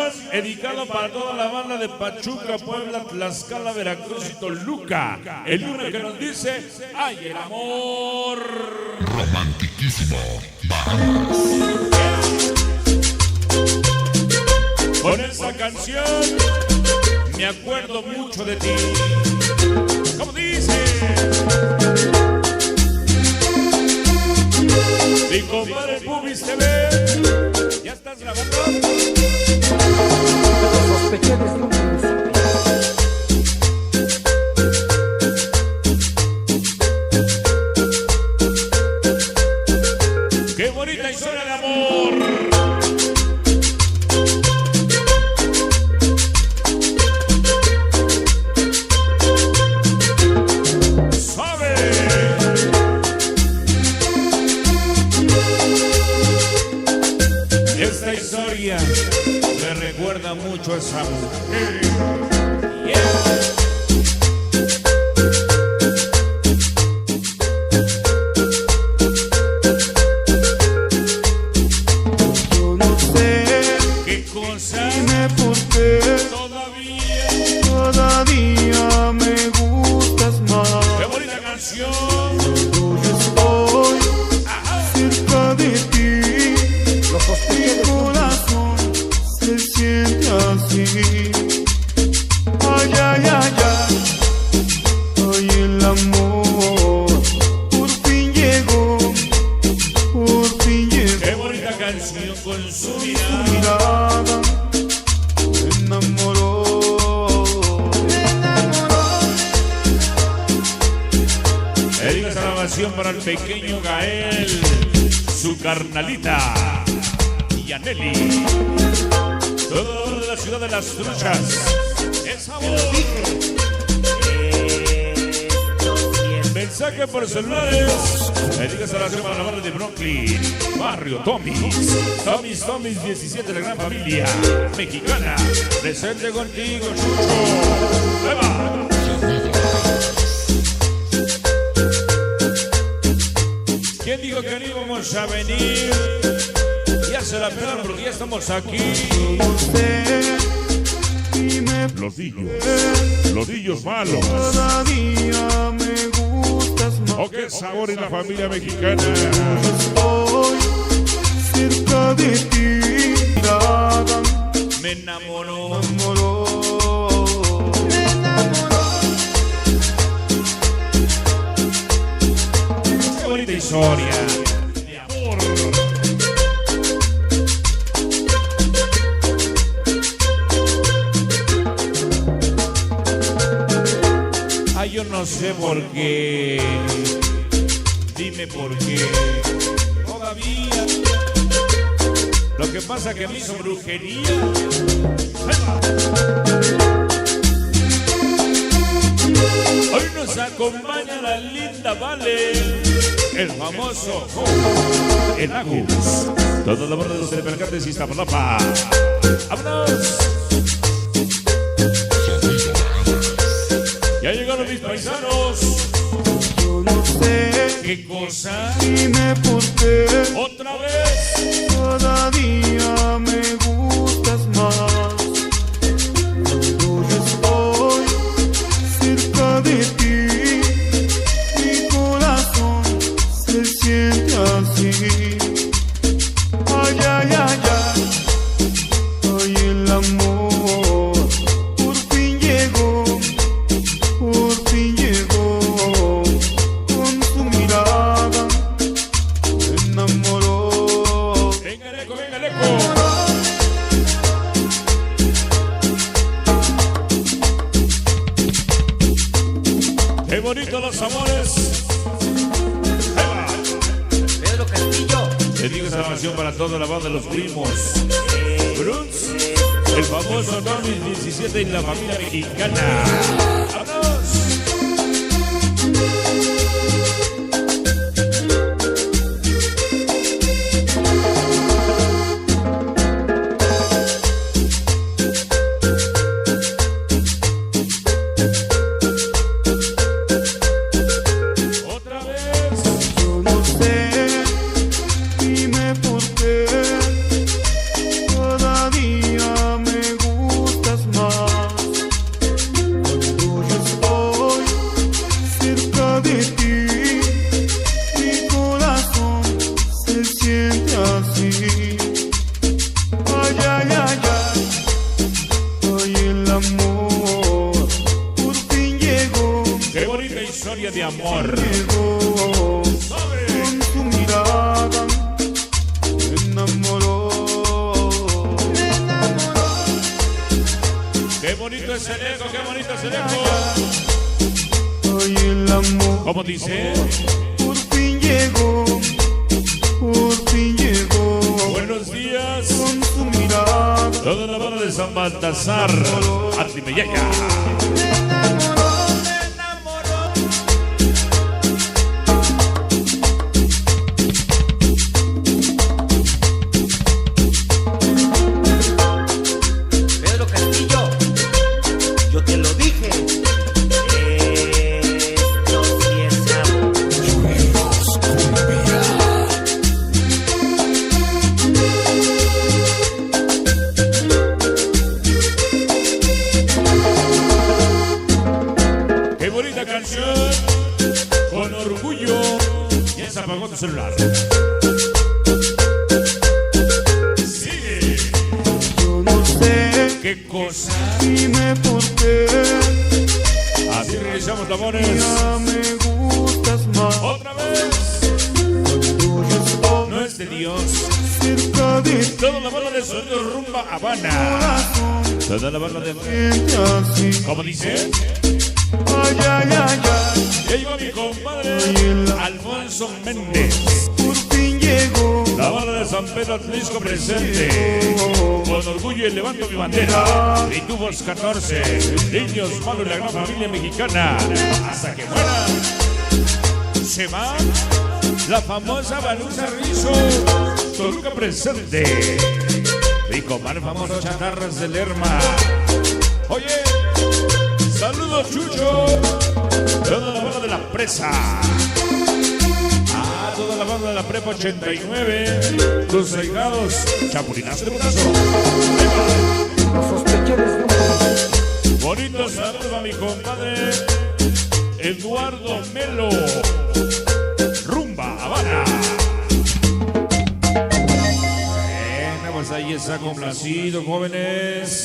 canción dedicada para toda la banda de Pachuca, Puebla, Tlaxcala, Veracruz y Toluca. El único que nos dice, ¡ay, el amor! Romantiquísimo. Con esa canción me acuerdo mucho de ti. ¿Cómo dice? Mi compadre Pubis TV, ¿ya estás grabando? Sospeché de su ¡qué bonita historia de amor! Esta historia me recuerda mucho a esa mujer. Yo no sé ¿Qué cosa? dime por qué Todavía me gustas más. ¡qué bonita canción! Yo estoy cerca de ti. Lo sospeché Mi de su corazón se siente así. Ay, ay, ay, ay. Ay, el amor por fin llegó. Por fin llegó. ¡Qué bonita canción con su mirada! Mirada me enamoró. Dedica esta grabación para el pequeño Gael, su carnalita, y Yaneli. Todo de la ciudad de las truchas. ¡Esa voz! Mensaje por celulares. Dedica esta grabación para la barra de Brooklyn, barrio Tommy's 17, la gran familia mexicana. Presente contigo, Chucho. ¡Ahí va! ¿Quién dijo que no íbamos a venir? Ya se la pelan porque ya estamos aquí. No sé, dime Los dillos malos. cada día me gustas más. Oh, qué sabor en la familia mexicana. Estoy cerca de ti. Mirada Me enamoró. me enamoró. Qué bonita historia de amor. Ay, yo no sé por qué. Dime por qué. Todavía. Lo que pasa que me hizo brujería. Hoy nos acompaña la linda Vale, el famoso el Agus, toda la barra de los telepercantes y Iztapalapa. ¡Vámonos! Ya llegaron mis paisanos. Yo no sé, ¿Qué cosa? dime por qué ¿Otra vez? cada día me gustas más. Cuando yo estoy cerca de ti, mi corazón se siente así. Ay, ay, ay, ay. Ay, el amor por fin llegó. Por fin llegó. Con su mirada me enamoró. Venga, Leco, venga, Leco. Qué bonito los amores. Ahí va. Pedro Castillo. Les digo esta grabación para toda la banda de los primos. Bruns, el famoso Tommy's 17 y la familia mexicana. ¡Vámonos! Dime por qué cada día me historia de amor. Llegó con su mirada, me enamoró. Qué bonito es el eco, qué bonito es el eco. Ay, el amor ¿Cómo dice? por fin llegó, por fin llegó. Buenos días. Con su mirada Toda la banda de San Baltasar. Atlimeyaya. Pedro Castillo, yo te lo dije. Esto sí es amor. Qué bonita canción. Con orgullo. Ya se apagó tu celular. Sigue. yo no sé, Qué cosa. dime por qué. Así realizamos labores. Ya me gustas más. Otra vez. Tú yo estoy No es de Dios. cerca de ti, Toda la banda de sonido Rumba Habana. corazón, Toda la banda de... siente así. ¿Cómo dice? Ay, ay, ay, ay, Ya llegó mi compadre Alfonso Méndez. por fin llegó. La banda de San Pedro Atlisco presente. Con orgullo y levanto mi bandera. Y tubos 14. Niños malos de la gran familia mexicana. Hasta que muera. Se va la famosa Baluza Rizo. Toluca presente. Mi comadre famoso Chatarras del Lerma. Oye, saludos Chucho. Toda la banda de la presa. Toda la banda de la prepa 89. Los ahijados. Chapulinazo de putazo. Ahí va. No sospeché desde un principio. Bonito saludo a mi compadre Eduardo Melo. Rumba Habana. Bueno, pues ahí está complacido, jóvenes.